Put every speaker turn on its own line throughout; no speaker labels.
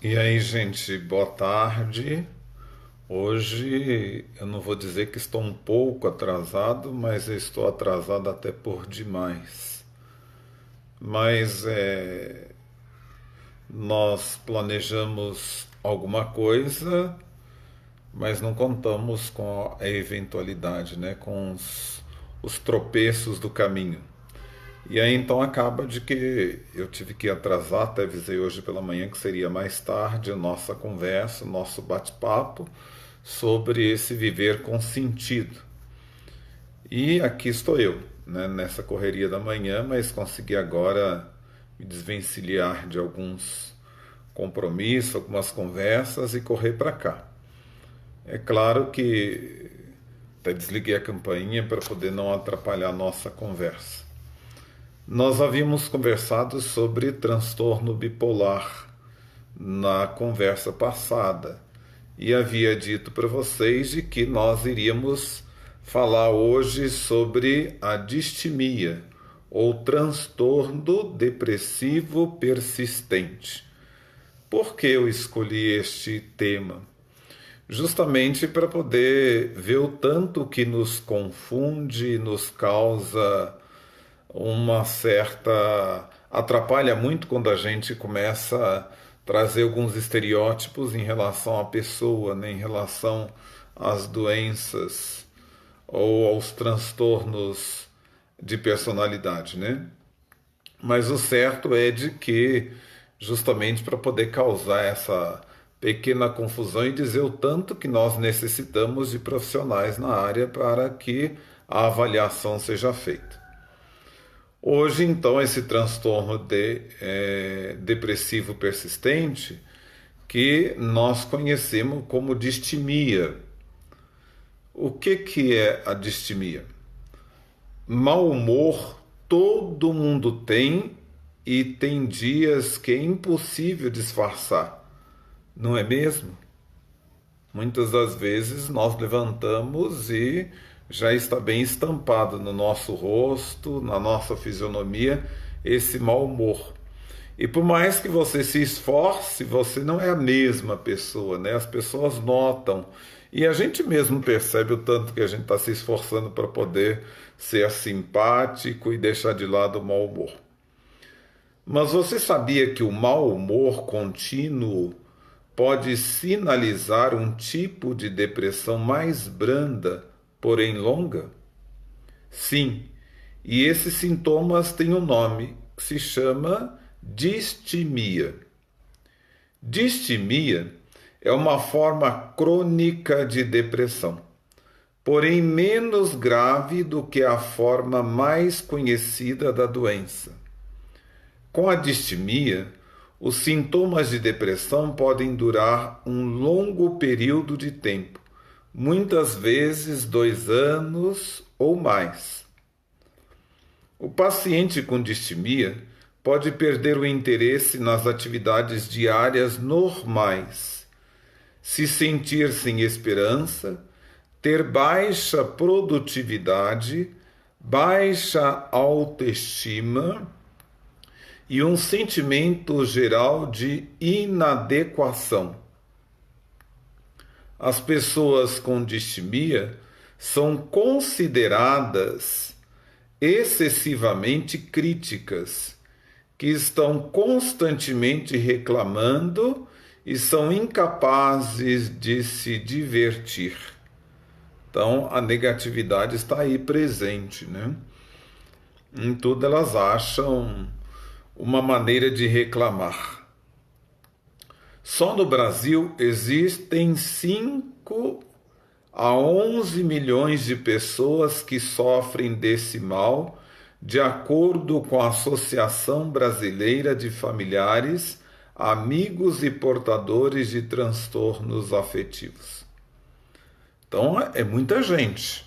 E aí, gente, boa tarde. Hoje eu não vou dizer que estou um pouco atrasado, mas eu estou atrasado até por demais. Mas nós planejamos alguma coisa, mas não contamos com a eventualidade, né? Com os tropeços do caminho. E aí então acaba de que eu tive que atrasar, até avisei hoje pela manhã que seria mais tarde a nossa conversa, o nosso bate-papo sobre esse viver com sentido. E aqui estou eu, né, nessa correria da manhã, mas consegui agora me desvencilhar de alguns compromissos, algumas conversas e correr para cá. É claro que até desliguei a campainha para poder não atrapalhar a nossa conversa. Nós havíamos conversado sobre transtorno bipolar na conversa passada e havia dito para vocês de que nós iríamos falar hoje sobre a distimia ou transtorno depressivo persistente. Por que eu escolhi este tema? Justamente para poder ver o tanto que nos confunde, nos causa uma certa. Atrapalha muito quando a gente começa a trazer alguns estereótipos em relação à pessoa, né, em relação às doenças ou aos transtornos de personalidade, né? Mas o certo é de que, justamente para poder causar essa pequena confusão e dizer o tanto que nós necessitamos de profissionais na área para que a avaliação seja feita. Hoje, então, esse transtorno depressivo persistente, que nós conhecemos como distimia. O que é a distimia? Mau humor todo mundo tem e tem dias que é impossível disfarçar, não é mesmo? Muitas das vezes nós levantamos e já está bem estampado no nosso rosto, na nossa fisionomia, esse mau humor. E por mais que você se esforce, você não é a mesma pessoa, né? As pessoas notam. E a gente mesmo percebe o tanto que a gente está se esforçando para poder ser simpático e deixar de lado o mau humor. Mas você sabia que o mau humor contínuo pode sinalizar um tipo de depressão mais branda, porém longa? Sim, e esses sintomas têm um nome que se chama distimia. Distimia é uma forma crônica de depressão, porém menos grave do que a forma mais conhecida da doença. Com a distimia, os sintomas de depressão podem durar um longo período de tempo, muitas vezes 2 anos ou mais. O paciente com distimia pode perder o interesse nas atividades diárias normais, se sentir sem esperança, ter baixa produtividade, baixa autoestima e um sentimento geral de inadequação. As pessoas com distimia são consideradas excessivamente críticas, que estão constantemente reclamando e são incapazes de se divertir. Então, a negatividade está aí presente, né? Em tudo elas acham uma maneira de reclamar. Só no Brasil existem 5 a 11 milhões de pessoas que sofrem desse mal, de acordo com a Associação Brasileira de Familiares, Amigos e Portadores de Transtornos Afetivos. Então é muita gente.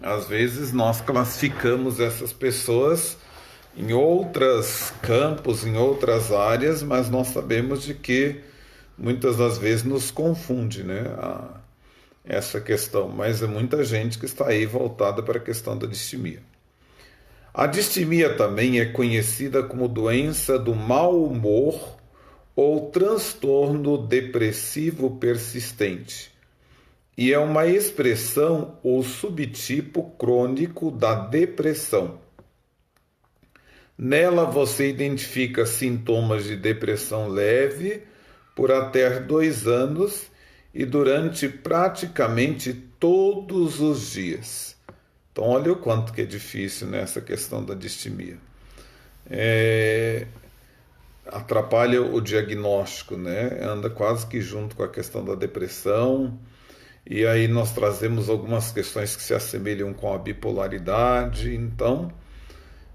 Às vezes nós classificamos essas pessoas em outros campos, em outras áreas, mas nós sabemos de que muitas das vezes nos confunde, né, essa questão. Mas é muita gente que está aí voltada para a questão da distimia. A distimia também é conhecida como doença do mau humor ou transtorno depressivo persistente, e é uma expressão ou subtipo crônico da depressão. Nela você identifica sintomas de depressão leve por até 2 anos e durante praticamente todos os dias. Então olha o quanto que é difícil nessa questão da distimia. Atrapalha o diagnóstico, né? Anda quase que junto com a questão da depressão. E aí nós trazemos algumas questões que se assemelham com a bipolaridade. Então,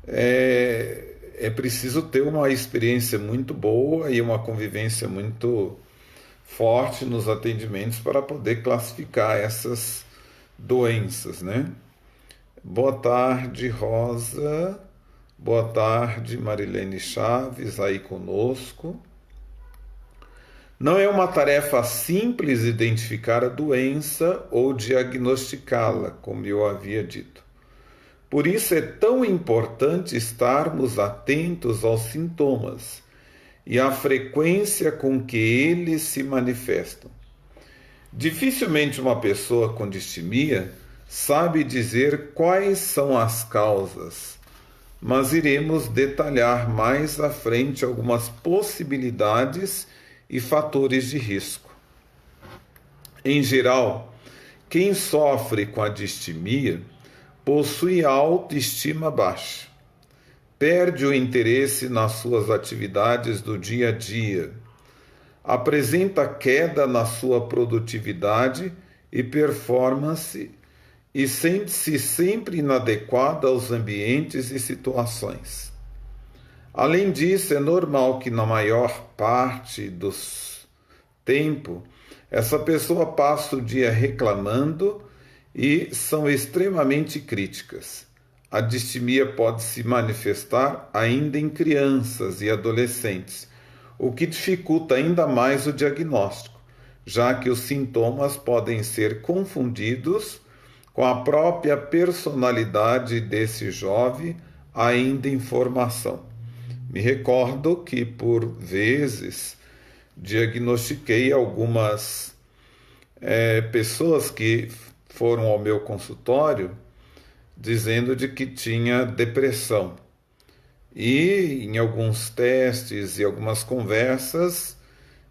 é preciso ter uma experiência muito boa e uma convivência muito forte nos atendimentos para poder classificar essas doenças, né? Boa tarde, Rosa. Boa tarde, Marilene Chaves, aí conosco. Não é uma tarefa simples identificar a doença ou diagnosticá-la, como eu havia dito. Por isso é tão importante estarmos atentos aos sintomas e à frequência com que eles se manifestam. Dificilmente uma pessoa com distimia sabe dizer quais são as causas, mas iremos detalhar mais à frente algumas possibilidades e fatores de risco. Em geral, quem sofre com a distimia possui a autoestima baixa, perde o interesse nas suas atividades do dia a dia, apresenta queda na sua produtividade e performance e sente-se sempre inadequada aos ambientes e situações. Além disso, é normal que na maior parte do tempo essa pessoa passe o dia reclamando e são extremamente críticas. A distimia pode se manifestar ainda em crianças e adolescentes, o que dificulta ainda mais o diagnóstico, já que os sintomas podem ser confundidos com a própria personalidade desse jovem ainda em formação. Me recordo que, por vezes, diagnostiquei algumas pessoas que foram ao meu consultório dizendo de que tinha depressão. E em alguns testes e algumas conversas,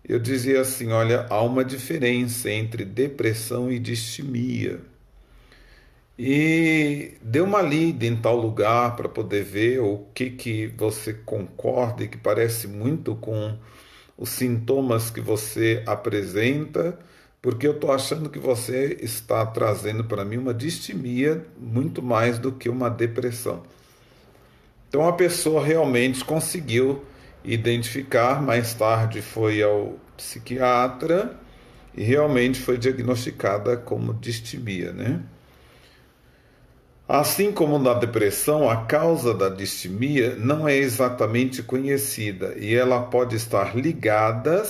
eu dizia assim, olha, há uma diferença entre depressão e distimia. E dê uma lida em tal lugar para poder ver o que você concorda e que parece muito com os sintomas que você apresenta, porque eu estou achando que você está trazendo para mim uma distimia muito mais do que uma depressão. Então a pessoa realmente conseguiu identificar, mais tarde foi ao psiquiatra e realmente foi diagnosticada como distimia, né? Assim como na depressão, a causa da distimia não é exatamente conhecida e ela pode estar ligada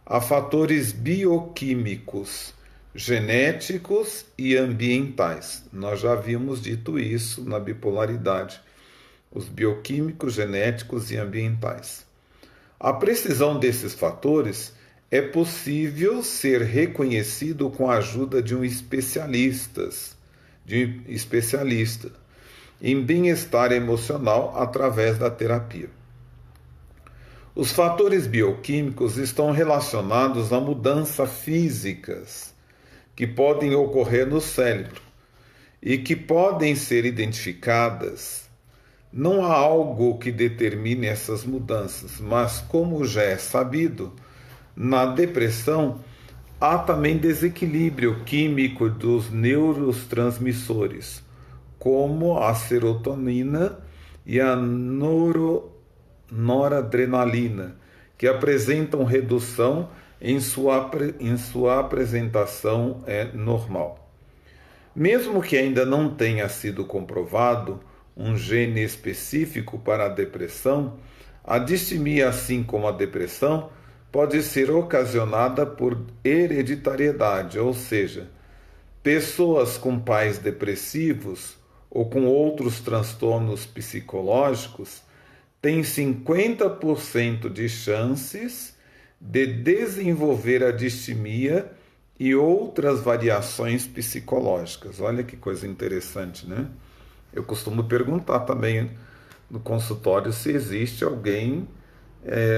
a fatores bioquímicos, genéticos e ambientais. Nós já havíamos dito isso na bipolaridade, os bioquímicos, genéticos e ambientais. A precisão desses fatores é possível ser reconhecido com a ajuda de um especialista em bem-estar emocional através da terapia. Os fatores bioquímicos estão relacionados a mudanças físicas que podem ocorrer no cérebro e que podem ser identificadas. Não há algo que determine essas mudanças, mas como já é sabido, na depressão há também desequilíbrio químico dos neurotransmissores, como a serotonina e a noradrenalina, que apresentam redução em sua apresentação normal. Mesmo que ainda não tenha sido comprovado um gene específico para a depressão, a distimia, assim como a depressão, pode ser ocasionada por hereditariedade, ou seja, pessoas com pais depressivos ou com outros transtornos psicológicos têm 50% de chances de desenvolver a distimia e outras variações psicológicas. Olha que coisa interessante, né? Eu costumo perguntar também no consultório se existe alguém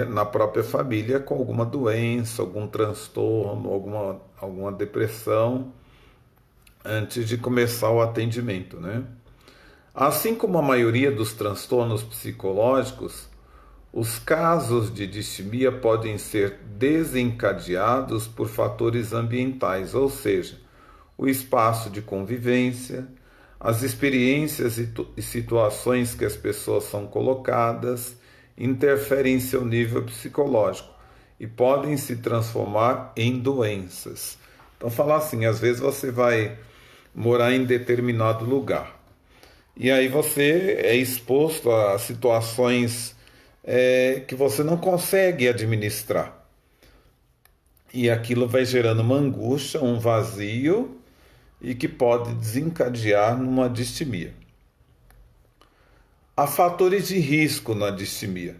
na própria família com alguma doença, algum transtorno, alguma depressão, antes de começar o atendimento, né? Assim como a maioria dos transtornos psicológicos, os casos de distimia podem ser desencadeados por fatores ambientais, ou seja, o espaço de convivência, as experiências e situações que as pessoas são colocadas, interferem em seu nível psicológico e podem se transformar em doenças. Então, falar assim, às vezes você vai morar em determinado lugar e aí você é exposto a situações que você não consegue administrar. E aquilo vai gerando uma angústia, um vazio e que pode desencadear numa distimia. Há fatores de risco na distimia.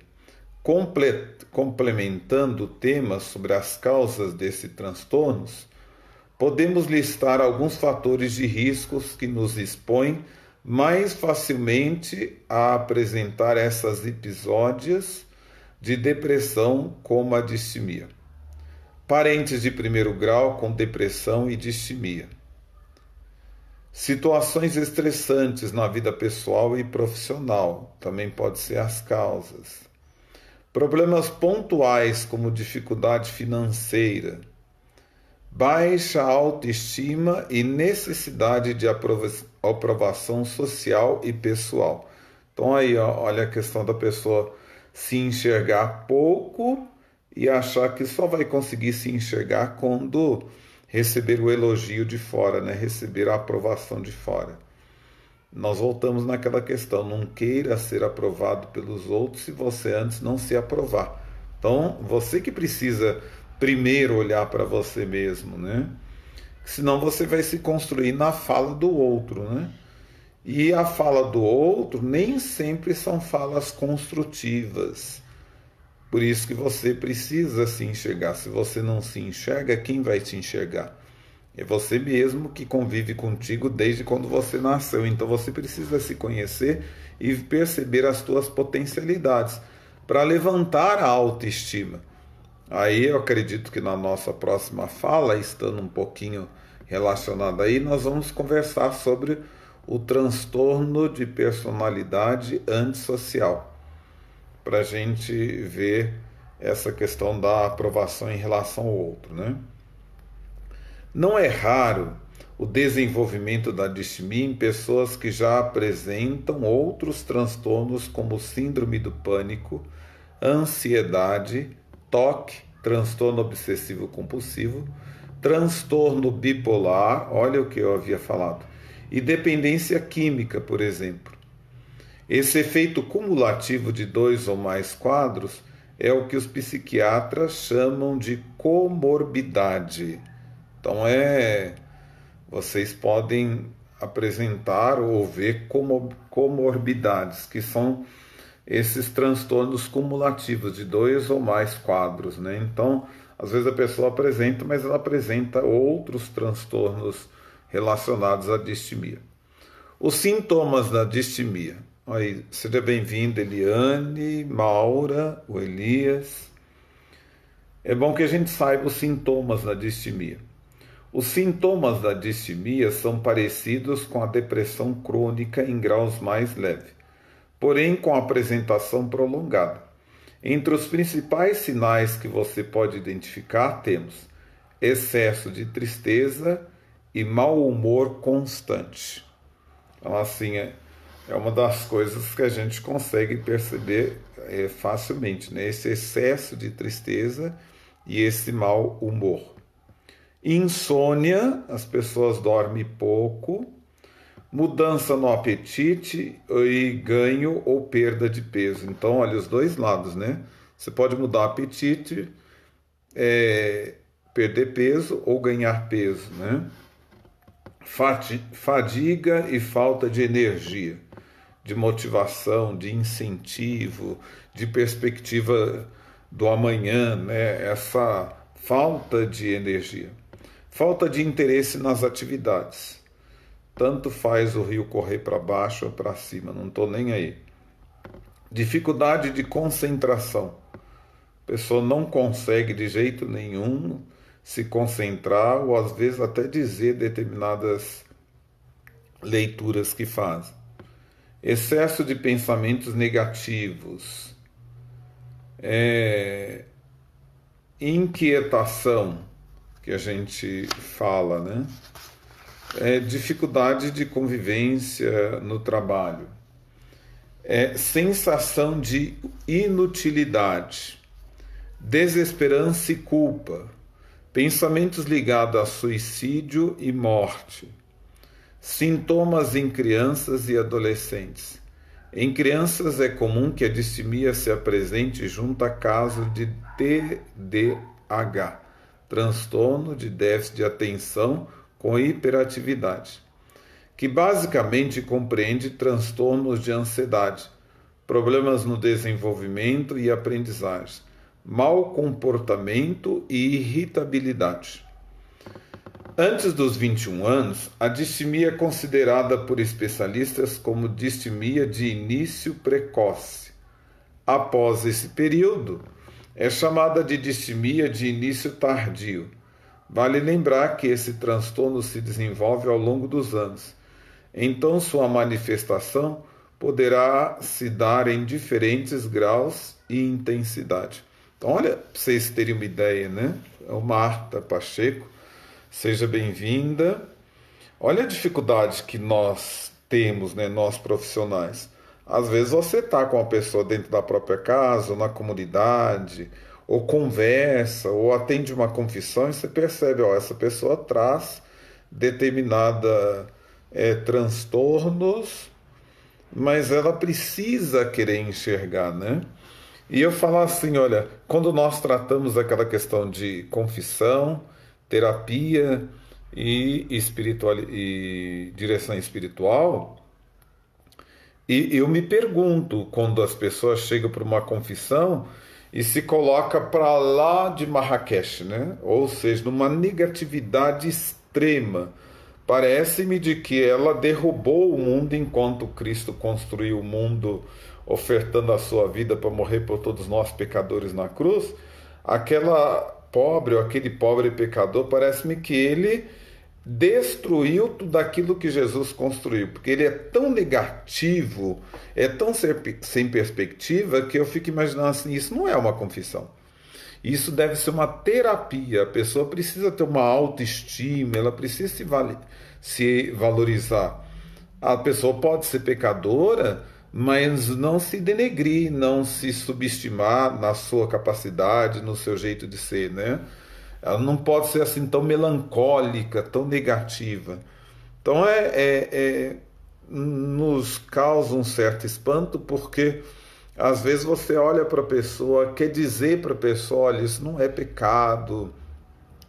Complementando temas sobre as causas desses transtornos, podemos listar alguns fatores de riscos que nos expõem mais facilmente a apresentar essas episódios de depressão como a distimia. Parentes de primeiro grau com depressão e distimia. Situações estressantes na vida pessoal e profissional, também pode ser as causas. Problemas pontuais como dificuldade financeira, baixa autoestima e necessidade de aprovação social e pessoal. Então aí, ó, olha a questão da pessoa se enxergar pouco e achar que só vai conseguir se enxergar quando receber o elogio de fora, né? Receber a aprovação de fora. Nós voltamos naquela questão, não queira ser aprovado pelos outros se você antes não se aprovar. Então, você que precisa primeiro olhar para você mesmo, né? Senão você vai se construir na fala do outro, né? E a fala do outro nem sempre são falas construtivas. Por isso que você precisa se enxergar. Se você não se enxerga, quem vai te enxergar? É você mesmo que convive contigo desde quando você nasceu. Então você precisa se conhecer e perceber as suas potencialidades para levantar a autoestima. Aí eu acredito que na nossa próxima fala, estando um pouquinho relacionada aí, nós vamos conversar sobre o transtorno de personalidade antissocial, para a gente ver essa questão da aprovação em relação ao outro, né? Não é raro o desenvolvimento da distimia em pessoas que já apresentam outros transtornos como síndrome do pânico, ansiedade, TOC, transtorno obsessivo compulsivo, transtorno bipolar, olha o que eu havia falado, e dependência química, por exemplo. Esse efeito cumulativo de 2 ou mais quadros é o que os psiquiatras chamam de comorbidade. Então vocês podem apresentar ou ver comorbidades, que são esses transtornos cumulativos de 2 ou mais quadros, né? Então, às vezes a pessoa apresenta, mas ela apresenta outros transtornos relacionados à distimia. Os sintomas da distimia. Aí, seja bem-vindo, Eliane, Maura, o Elias. É bom que a gente saiba os sintomas da distimia. Os sintomas da distimia são parecidos com a depressão crônica em graus mais leves, porém com apresentação prolongada. Entre os principais sinais que você pode identificar temos excesso de tristeza e mau humor constante. Então, assim, é uma das coisas que a gente consegue perceber facilmente, né? Esse excesso de tristeza e esse mau humor. Insônia, as pessoas dormem pouco. Mudança no apetite e ganho ou perda de peso. Então, olha os dois lados, né? Você pode mudar o apetite, perder peso ou ganhar peso, né? Fadiga e falta de energia, de motivação, de incentivo, de perspectiva do amanhã, né? Essa falta de energia, falta de interesse nas atividades. Tanto faz o rio correr para baixo ou para cima, não estou nem aí. Dificuldade de concentração. A pessoa não consegue de jeito nenhum se concentrar ou às vezes até dizer determinadas leituras que faz. Excesso de pensamentos negativos, inquietação, que a gente fala, né? Dificuldade de convivência no trabalho, sensação de inutilidade, desesperança e culpa, pensamentos ligados a suicídio e morte. Sintomas em crianças e adolescentes. Em crianças é comum que a distimia se apresente junto a casos de TDAH, transtorno de déficit de atenção com hiperatividade, que basicamente compreende transtornos de ansiedade, problemas no desenvolvimento e aprendizagem, mau comportamento e irritabilidade. Antes dos 21 anos, a distimia é considerada por especialistas como distimia de início precoce. Após esse período, é chamada de distimia de início tardio. Vale lembrar que esse transtorno se desenvolve ao longo dos anos. Então, sua manifestação poderá se dar em diferentes graus e intensidade. Então, olha, para vocês terem uma ideia, né? É o Marta Pacheco. Seja bem-vinda. Olha a dificuldade que nós temos, né, nós profissionais. Às vezes você está com a pessoa dentro da própria casa, ou na comunidade, ou conversa, ou atende uma confissão e você percebe, ó, essa pessoa traz determinada transtornos, mas ela precisa querer enxergar, né? E eu falo assim, olha, quando nós tratamos aquela questão de confissão, terapia e direção espiritual, e eu me pergunto, quando as pessoas chegam para uma confissão e se coloca para lá de Marrakech, né? Ou seja, numa negatividade extrema, parece-me de que ela derrubou o mundo enquanto Cristo construiu o mundo, ofertando a sua vida para morrer por todos nós pecadores na cruz. Aquela pobre ou aquele pobre pecador, parece-me que ele destruiu tudo aquilo que Jesus construiu, porque ele é tão negativo, é tão sem perspectiva, que eu fico imaginando assim, isso não é uma confissão. Isso deve ser uma terapia. A pessoa precisa ter uma autoestima, ela precisa se valorizar. A pessoa pode ser pecadora, mas não se denegrir, não se subestimar na sua capacidade, no seu jeito de ser, né? Ela não pode ser assim tão melancólica, tão negativa. Então nos causa um certo espanto, porque às vezes você olha para a pessoa, quer dizer para a pessoa, olha, isso não é pecado,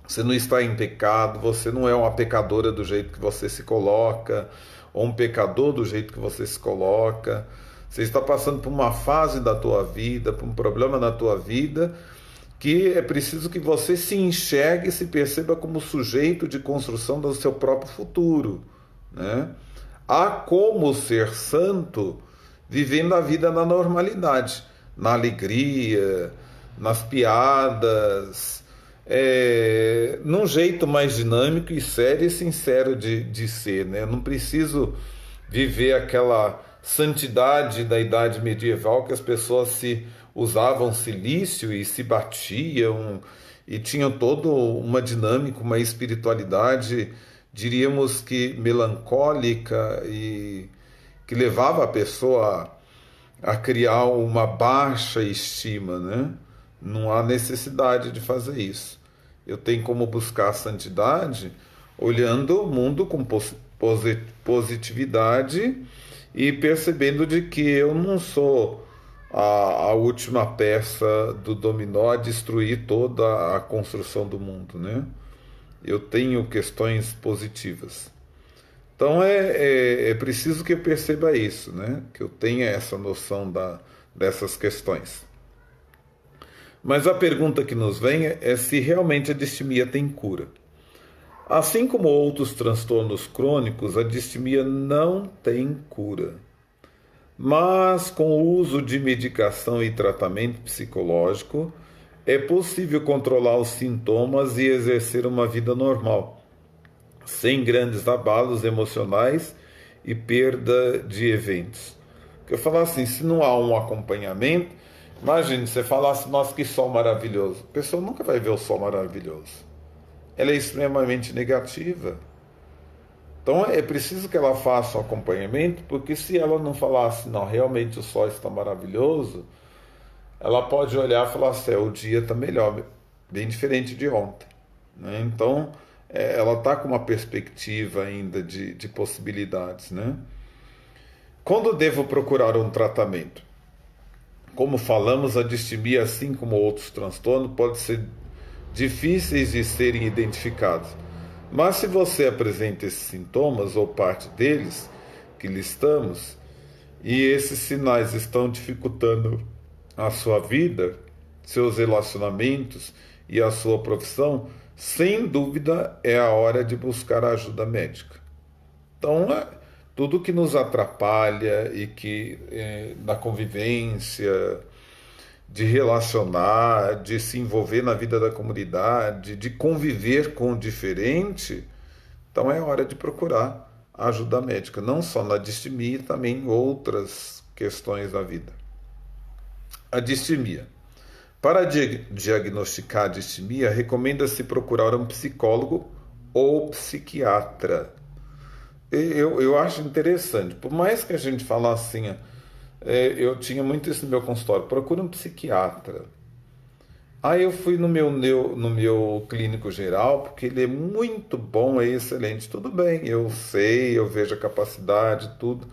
você não está em pecado, você não é uma pecadora do jeito que você se coloca, ou um pecador do jeito que você se coloca. Você está passando por uma fase da tua vida, por um problema na tua vida, que é preciso que você se enxergue e se perceba como sujeito de construção do seu próprio futuro, né? Há como ser santo vivendo a vida na normalidade, na alegria, nas piadas, num jeito mais dinâmico e sério e sincero de ser, né? Eu não preciso viver aquela santidade da idade medieval que as pessoas usavam silício e se batiam e tinham toda uma dinâmica, uma espiritualidade, diríamos que melancólica, e que levava a pessoa a criar uma baixa estima, né? Não há necessidade de fazer isso. Eu tenho como buscar a santidade olhando o mundo com positividade e percebendo de que eu não sou a última peça do dominó a destruir toda a construção do mundo, né? Eu tenho questões positivas. Então é preciso que eu perceba isso, né? Que eu tenha essa noção dessas questões. Mas a pergunta que nos vem é se realmente a distimia tem cura. Assim como outros transtornos crônicos, a distimia não tem cura. Mas com o uso de medicação e tratamento psicológico, é possível controlar os sintomas e exercer uma vida normal, sem grandes abalos emocionais e perda de eventos. Porque eu falo assim, se não há um acompanhamento, imagine, você falasse, nossa, que sol maravilhoso. A pessoa nunca vai ver o sol maravilhoso. Ela é extremamente negativa. Então é preciso que ela faça um acompanhamento, porque se ela não falasse, não, realmente o sol está maravilhoso, ela pode olhar e falar assim, o dia está melhor, bem diferente de ontem. Né? Então ela está com uma perspectiva ainda de possibilidades. Né? Quando devo procurar um tratamento? Como falamos, a distimia, assim como outros transtornos, pode ser difíceis de serem identificados. Mas se você apresenta esses sintomas ou parte deles que listamos, e esses sinais estão dificultando a sua vida, seus relacionamentos e a sua profissão, sem dúvida é a hora de buscar ajuda médica. Então, tudo que nos atrapalha e que na convivência, de relacionar, de se envolver na vida da comunidade, de conviver com o diferente, então é hora de procurar ajuda médica, não só na distimia, também em outras questões da vida. A distimia. Para diagnosticar a distimia, recomenda-se procurar um psicólogo ou psiquiatra. Eu acho interessante, por mais que a gente fale assim, eu tinha muito isso no meu consultório, procura um psiquiatra. Aí eu fui no meu clínico geral, porque ele é muito bom, é excelente. Tudo bem, eu sei, eu vejo a capacidade, tudo.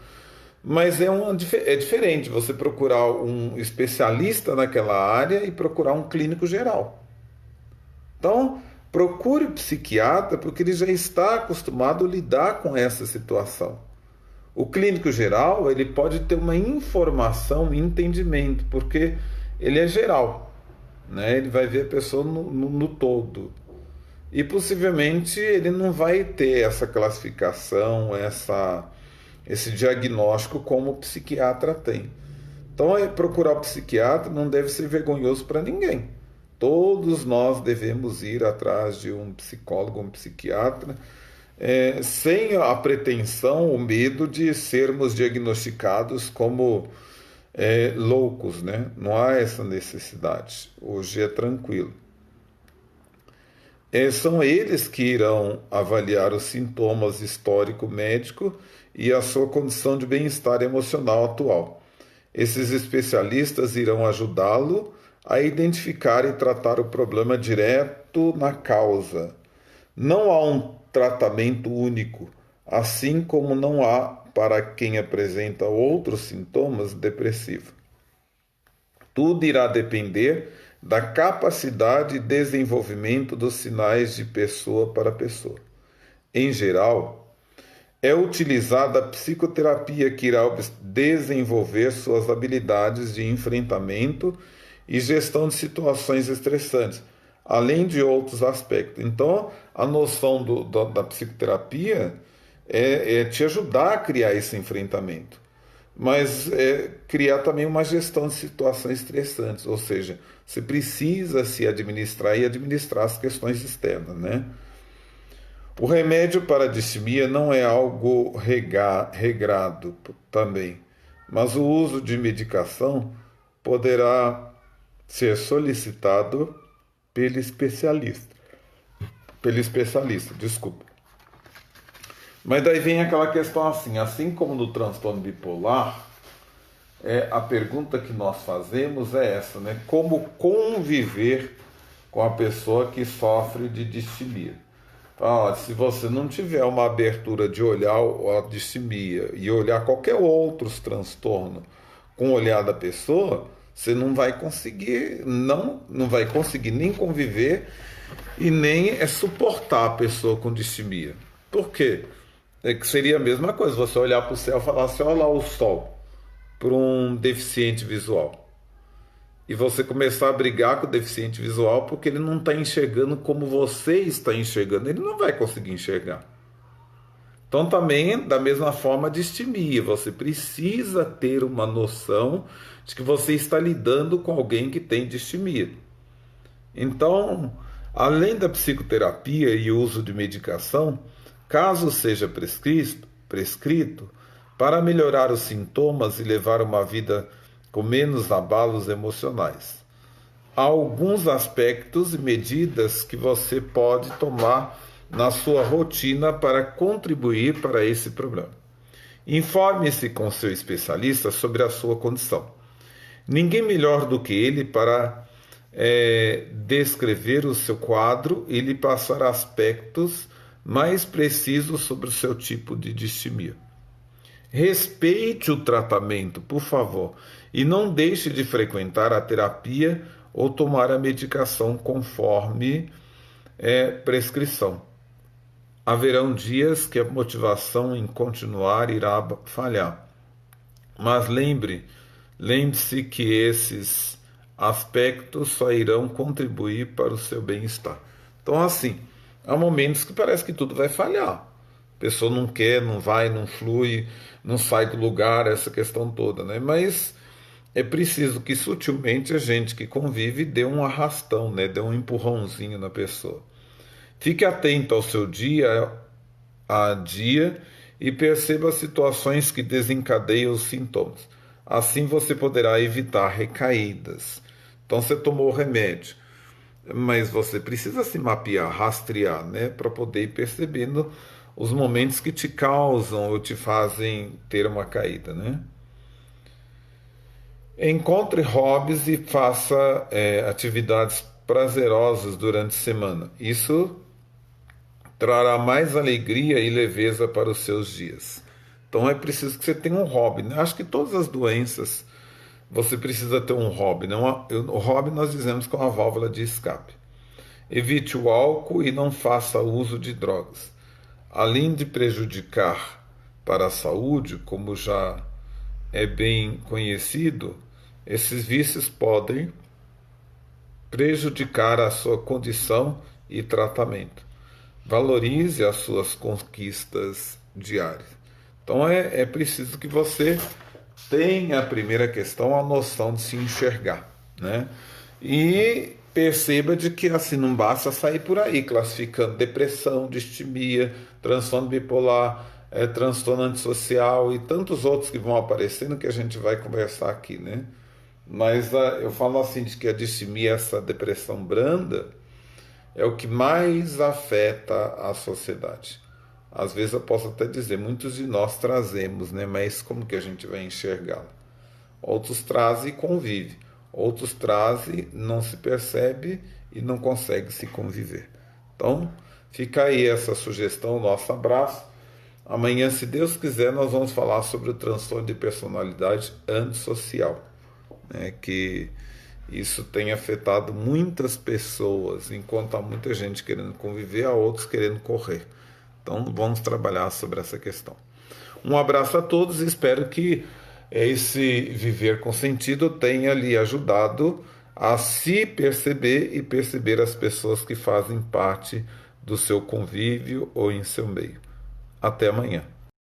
Mas é diferente você procurar um especialista naquela área e procurar um clínico geral. Então, procure o psiquiatra, porque ele já está acostumado a lidar com essa situação. O clínico geral, ele pode ter uma informação e entendimento, porque ele é geral, né? Ele vai ver a pessoa no todo. E possivelmente ele não vai ter essa classificação, esse diagnóstico como o psiquiatra tem. Então, procurar o psiquiatra não deve ser vergonhoso para ninguém. Todos nós devemos ir atrás de um psicólogo, um psiquiatra, sem a pretensão, o medo de sermos diagnosticados como loucos, né? Não há essa necessidade. Hoje é tranquilo. São eles que irão avaliar os sintomas histórico-médico e a sua condição de bem-estar emocional atual. Esses especialistas irão ajudá-lo a identificar e tratar o problema direto na causa. Não há um tratamento único, assim como não há para quem apresenta outros sintomas depressivos. Tudo irá depender da capacidade e desenvolvimento dos sinais de pessoa para pessoa. Em geral, é utilizada a psicoterapia que irá desenvolver suas habilidades de enfrentamento e gestão de situações estressantes, além de outros aspectos. Então, a noção da psicoterapia é te ajudar a criar esse enfrentamento, mas criar também uma gestão de situações estressantes, ou seja, você precisa se administrar e administrar as questões externas, né? O remédio para a distimia não é algo regrado também, mas o uso de medicação poderá ser solicitado pelo especialista. Desculpa. Mas daí vem aquela questão assim como no transtorno bipolar, a pergunta que nós fazemos é essa, né? Como conviver com a pessoa que sofre de distimia? Então, se você não tiver uma abertura de olhar a distimia e olhar qualquer outro transtorno com o olhar da pessoa, você não vai conseguir, não vai conseguir nem conviver e nem suportar a pessoa com distimia. Por quê? Que seria a mesma coisa, você olhar para o céu e falar assim, olha lá o sol, para um deficiente visual. e você começar a brigar com o deficiente visual porque ele não está enxergando como você está enxergando, ele não vai conseguir enxergar. Então, também, da mesma forma, distimia. Você precisa ter uma noção de que você está lidando com alguém que tem distimia. Então, além da psicoterapia e uso de medicação, caso seja prescrito, para melhorar os sintomas e levar uma vida com menos abalos emocionais. Há alguns aspectos e medidas que você pode tomar na sua rotina para contribuir para esse problema. Informe-se com seu especialista sobre a sua condição. Ninguém melhor do que ele para descrever o seu quadro e lhe passar aspectos mais precisos sobre o seu tipo de distimia. Respeite o tratamento, por favor, e não deixe de frequentar a terapia ou tomar a medicação conforme prescrição. Haverão dias que a motivação em continuar irá falhar. Mas lembre-se que esses aspectos só irão contribuir para o seu bem-estar. Então, assim, há momentos que parece que tudo vai falhar. A pessoa não quer, não vai, não flui, não sai do lugar, essa questão toda, né? Mas é preciso que sutilmente a gente que convive dê um arrastão, né? Dê um empurrãozinho na pessoa. Fique atento ao seu dia a dia e perceba as situações que desencadeiam os sintomas. Assim você poderá evitar recaídas. Então você tomou o remédio, mas você precisa se mapear, rastrear, né, para poder ir percebendo os momentos que te causam ou te fazem ter uma caída, né? Encontre hobbies e faça atividades prazerosas durante a semana. Isso trará mais alegria e leveza para os seus dias. Então é preciso que você tenha um hobby, né? Acho que todas as doenças você precisa ter um hobby, né? O hobby nós dizemos que é uma válvula de escape. Evite o álcool e não faça uso de drogas. Além de prejudicar para a saúde, como já é bem conhecido, esses vícios podem prejudicar a sua condição e tratamento. Valorize as suas conquistas diárias. Então é preciso que você tenha, a primeira questão, a noção de se enxergar, né? E perceba de que assim não basta sair por aí classificando depressão, distimia, transtorno bipolar, transtorno antissocial e tantos outros que vão aparecendo que a gente vai conversar aqui, né? Mas eu falo assim de que a distimia, essa depressão branda, é o que mais afeta a sociedade. Às vezes eu posso até dizer, muitos de nós trazemos, né? Mas como que a gente vai enxergá-la? Outros trazem e convivem. Outros trazem, não se percebe e não consegue se conviver. Então, fica aí essa sugestão, nosso abraço. Amanhã, se Deus quiser, nós vamos falar sobre o transtorno de personalidade antissocial, né? Que isso tem afetado muitas pessoas, enquanto há muita gente querendo conviver, há outros querendo correr. Então vamos trabalhar sobre essa questão. Um abraço a todos e espero que esse viver com sentido tenha lhe ajudado a se perceber e perceber as pessoas que fazem parte do seu convívio ou em seu meio. Até amanhã.